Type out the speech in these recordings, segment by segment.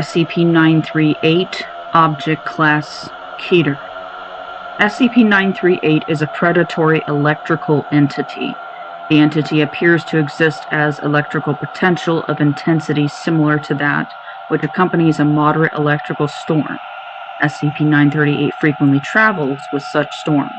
SCP-938, Object Class Keter. SCP-938 is a predatory electrical entity. The entity appears to exist as electrical potential of intensity similar to that which accompanies a moderate electrical storm. SCP-938 frequently travels with such storms.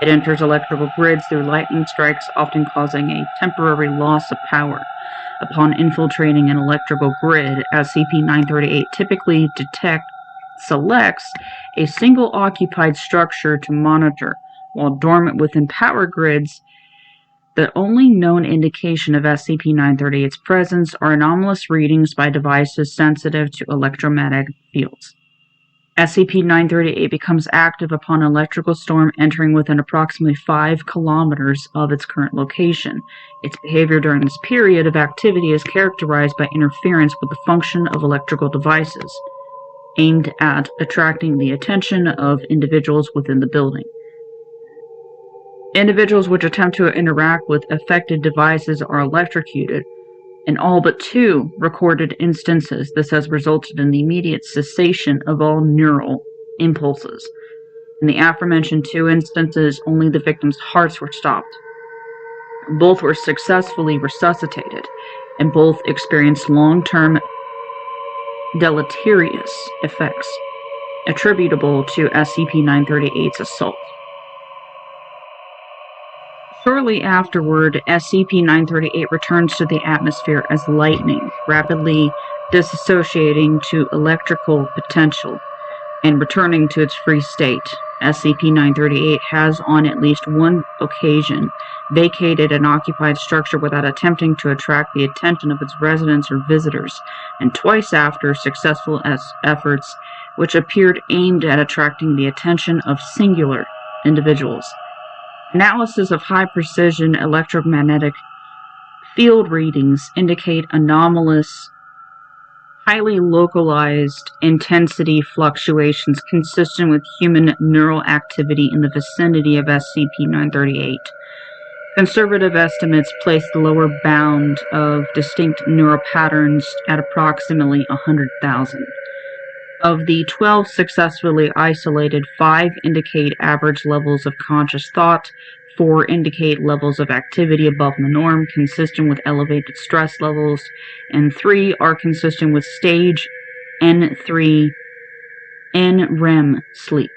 It enters electrical grids through lightning strikes, often causing a temporary loss of power. Upon infiltrating an electrical grid, SCP-938 typically selects a single occupied structure to monitor. While dormant within power grids, the only known indication of SCP-938's presence are anomalous readings by devices sensitive to electromagnetic fields. SCP-938 becomes active upon an electrical storm entering within approximately 5 kilometers of its current location. Its behavior during this period of activity is characterized by interference with the function of electrical devices, aimed at attracting the attention of individuals within the building. Individuals which attempt to interact with affected devices are electrocuted. In all but 2 recorded instances, this has resulted in the immediate cessation of all neural impulses. In the aforementioned 2 instances, only the victims' hearts were stopped. Both were successfully resuscitated, and both experienced long-term deleterious effects attributable to SCP-938's assault. Shortly afterward, SCP-938 returns to the atmosphere as lightning, rapidly dissociating to electrical potential and returning to its free state. SCP-938 has on at least one occasion vacated an occupied structure without attempting to attract the attention of its residents or visitors, and twice after successful efforts which appeared aimed at attracting the attention of singular individuals. Analysis of high-precision electromagnetic field readings indicate anomalous, highly localized intensity fluctuations consistent with human neural activity in the vicinity of SCP-938. Conservative estimates place the lower bound of distinct neural patterns at approximately 100,000. Of the 12 successfully isolated, 5 indicate average levels of conscious thought, 4 indicate levels of activity above the norm, consistent with elevated stress levels, and 3 are consistent with stage N3 NREM sleep.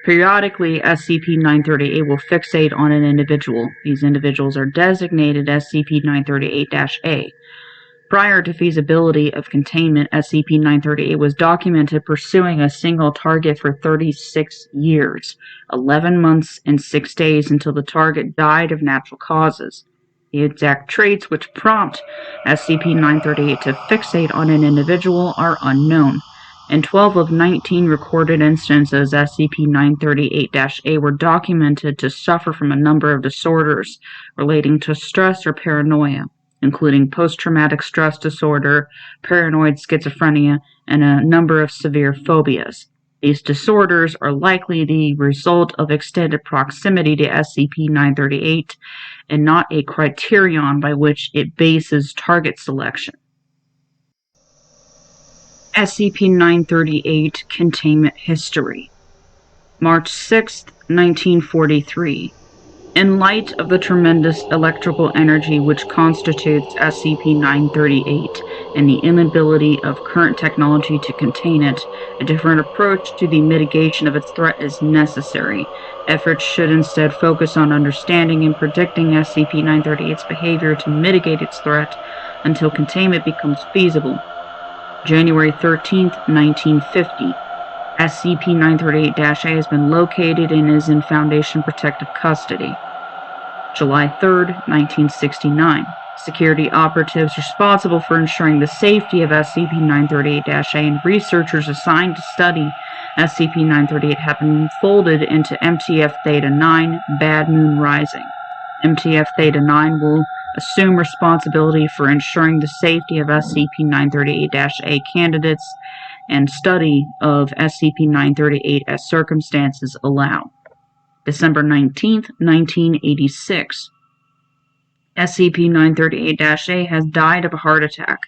Periodically, SCP-938 will fixate on an individual. These individuals are designated SCP-938-A. Prior to feasibility of containment, SCP-938 was documented pursuing a single target for 36 years, 11 months and 6 days until the target died of natural causes. The exact traits which prompt SCP-938 to fixate on an individual are unknown. In 12 of 19 recorded instances, SCP-938-A were documented to suffer from a number of disorders relating to stress or paranoia, including post-traumatic stress disorder, paranoid schizophrenia, and a number of severe phobias. These disorders are likely the result of extended proximity to SCP-938 and not a criterion by which it bases target selection. SCP-938 Containment History. March 6, 1943. In light of the tremendous electrical energy which constitutes SCP-938 and the inability of current technology to contain it, a different approach to the mitigation of its threat is necessary. Efforts should instead focus on understanding and predicting SCP-938's behavior to mitigate its threat until containment becomes feasible. January 13, 1950. SCP-938-A has been located and is in Foundation protective custody. July 3, 1969. Security operatives responsible for ensuring the safety of SCP-938-A and researchers assigned to study SCP-938 have been folded into MTF Theta-9 Bad Moon Rising. MTF Theta-9 will assume responsibility for ensuring the safety of SCP-938-A candidates and study of SCP-938 as circumstances allow. December 19, 1986. SCP-938-A has died of a heart attack.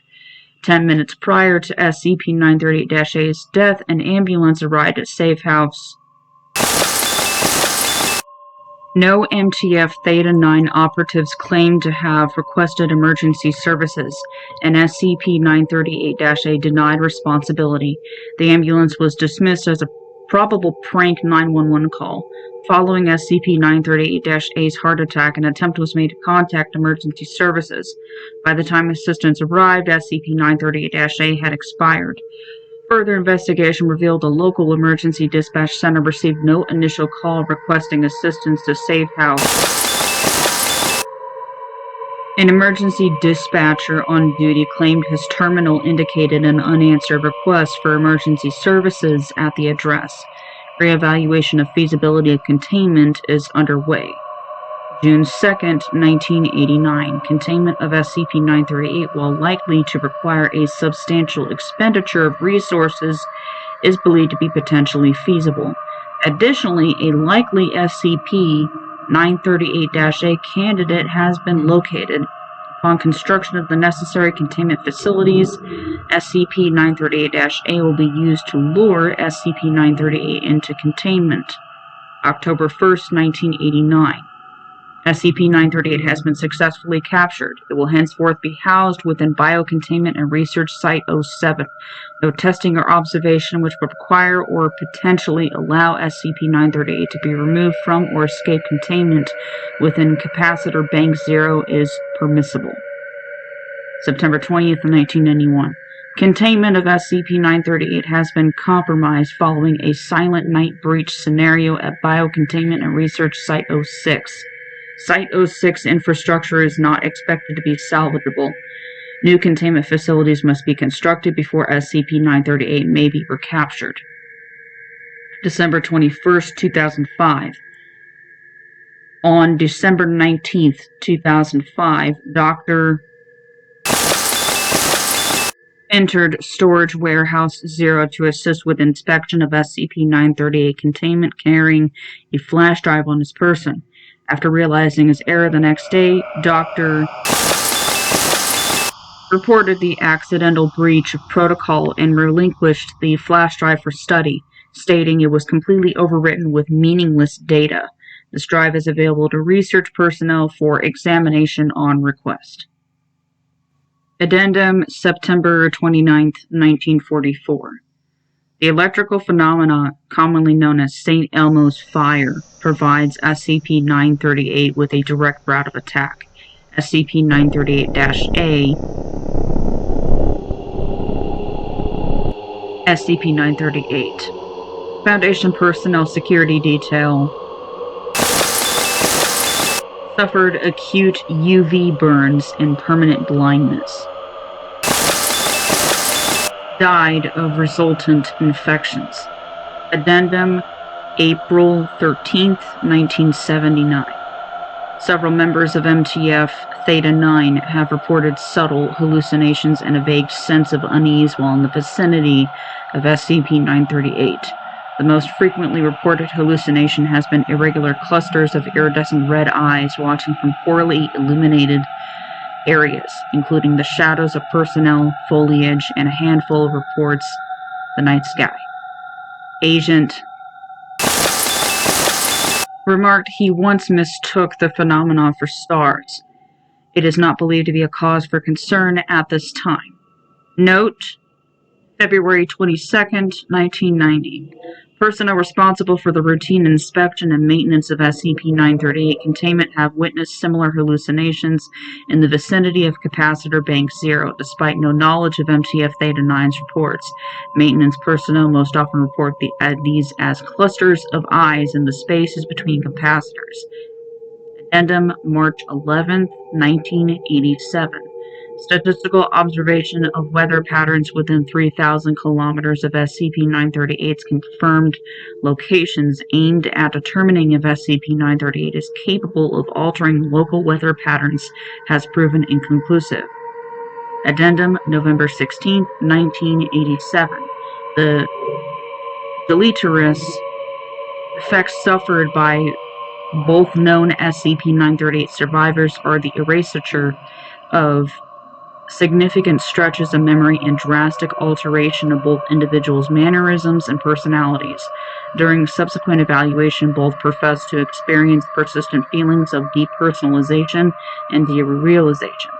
10 minutes prior to SCP-938-A's death, an ambulance arrived at Safe House. No MTF Theta-9 operatives claimed to have requested emergency services, and SCP-938-A denied responsibility. The ambulance was dismissed as a probable prank 911 call. Following SCP-938-A's heart attack, an attempt was made to contact emergency services. By the time assistance arrived, SCP-938-A had expired. Further investigation revealed a local emergency dispatch center received no initial call requesting assistance to Safe House. An emergency dispatcher on duty claimed his terminal indicated an unanswered request for emergency services at the address. Reevaluation of feasibility of containment is underway. June 2, 1989. Containment of SCP-938, while likely to require a substantial expenditure of resources, is believed to be potentially feasible. Additionally, a likely SCP-938-A candidate has been located. Upon construction of the necessary containment facilities, SCP-938-A will be used to lure SCP-938 into containment. October 1, 1989. SCP-938 has been successfully captured. It will henceforth be housed within Biocontainment and Research Site-07. No testing or observation which would require or potentially allow SCP-938 to be removed from or escape containment within Capacitor Bank 0 is permissible. September 20th, 1991. Containment of SCP-938 has been compromised following a Silent Night breach scenario at Biocontainment and Research Site-06. Site-06 infrastructure is not expected to be salvageable. New containment facilities must be constructed before SCP-938 may be recaptured. December 21, 2005. On December 19, 2005, Dr. entered Storage Warehouse 0 to assist with inspection of SCP-938 containment, carrying a flash drive on his person. After realizing his error the next day, Dr. reported the accidental breach of protocol and relinquished the flash drive for study, stating it was completely overwritten with meaningless data. This drive is available to research personnel for examination on request. Addendum, September 29, 1944. The electrical phenomena, commonly known as St. Elmo's fire, provides SCP-938 with a direct route of attack. SCP-938-A, SCP-938. Foundation Personnel Security Detail suffered acute UV burns and permanent blindness. Died of resultant infections. Addendum, April 13, 1979. Several members of MTF Theta-9 have reported subtle hallucinations and a vague sense of unease while in the vicinity of SCP-938. The most frequently reported hallucination has been irregular clusters of iridescent red eyes watching from poorly illuminated areas, including the shadows of personnel, foliage, and a handful of reports the night sky. Agent remarked he once mistook the phenomenon for stars. It is not believed to be a cause for concern at this time. Note, February 22nd, 1990. Personnel responsible for the routine inspection and maintenance of SCP-938 containment have witnessed similar hallucinations in the vicinity of Capacitor Bank 0, despite no knowledge of MTF Theta-9's reports. Maintenance personnel most often report these as clusters of eyes in the spaces between capacitors. Addendum, March 11, 1987. Statistical observation of weather patterns within 3,000 kilometers of SCP-938's confirmed locations aimed at determining if SCP-938 is capable of altering local weather patterns has proven inconclusive. Addendum, November 16, 1987. The deleterious effects suffered by both known SCP-938 survivors are the erasure of significant stretches of memory and drastic alteration of both individuals' mannerisms and personalities. During subsequent evaluation, both profess to experience persistent feelings of depersonalization and derealization.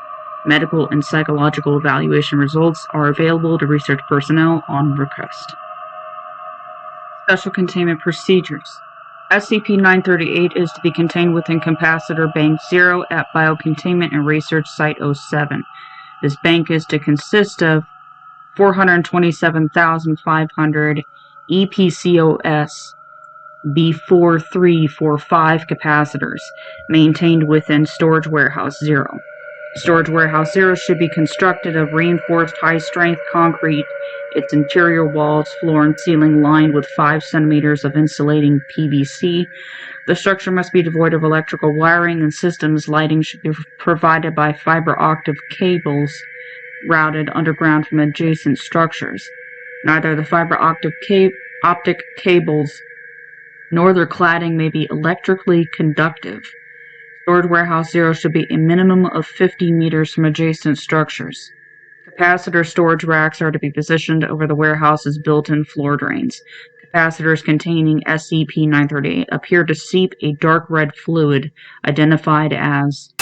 Medical and psychological evaluation results are available to research personnel on request. Special containment procedures. SCP-938 is to be contained within Capacitor Bank 0 at Biocontainment and Research Site 07. This bank is to consist of 427,500 EPCOS B4345 capacitors, maintained within Storage Warehouse 0. Storage Warehouse 0 should be constructed of reinforced high-strength concrete, its interior walls, floor, and ceiling lined with 5 centimeters of insulating PVC. The structure must be devoid of electrical wiring and systems. Lighting should be provided by fiber optic cables routed underground from adjacent structures. Neither the fiber optic cables nor their cladding may be electrically conductive. Storage Warehouse 0 should be a minimum of 50 meters from adjacent structures. Capacitor storage racks are to be positioned over the warehouse's built-in floor drains. Capacitors containing SCP-938 appear to seep a dark red fluid identified as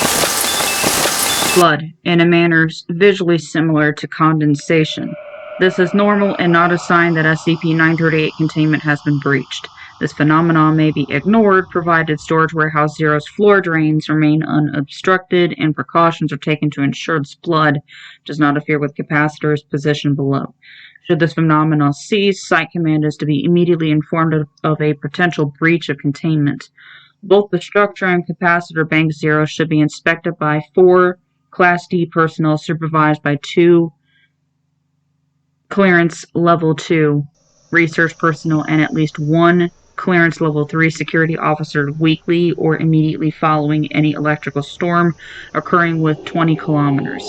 blood in a manner visually similar to condensation. This is normal and not a sign that SCP-938 containment has been breached. This phenomenon may be ignored provided Storage Warehouse 0's floor drains remain unobstructed and precautions are taken to ensure this blood does not interfere with capacitors positioned below. Should this phenomenon cease, Site Command is to be immediately informed of a potential breach of containment. Both the structure and Capacitor Bank 0 should be inspected by 4 Class D personnel supervised by 2 Clearance Level 2 research personnel and at least 1 Clearance Level 3 security officer weekly or immediately following any electrical storm occurring with 20 kilometers.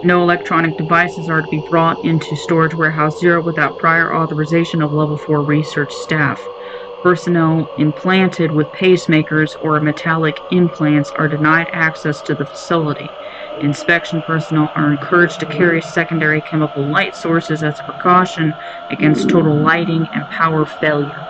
No electronic devices are to be brought into Storage Warehouse 0 without prior authorization of Level 4 research staff. Personnel implanted with pacemakers or metallic implants are denied access to the facility. Inspection personnel are encouraged to carry secondary chemical light sources as a precaution against total lighting and power failure.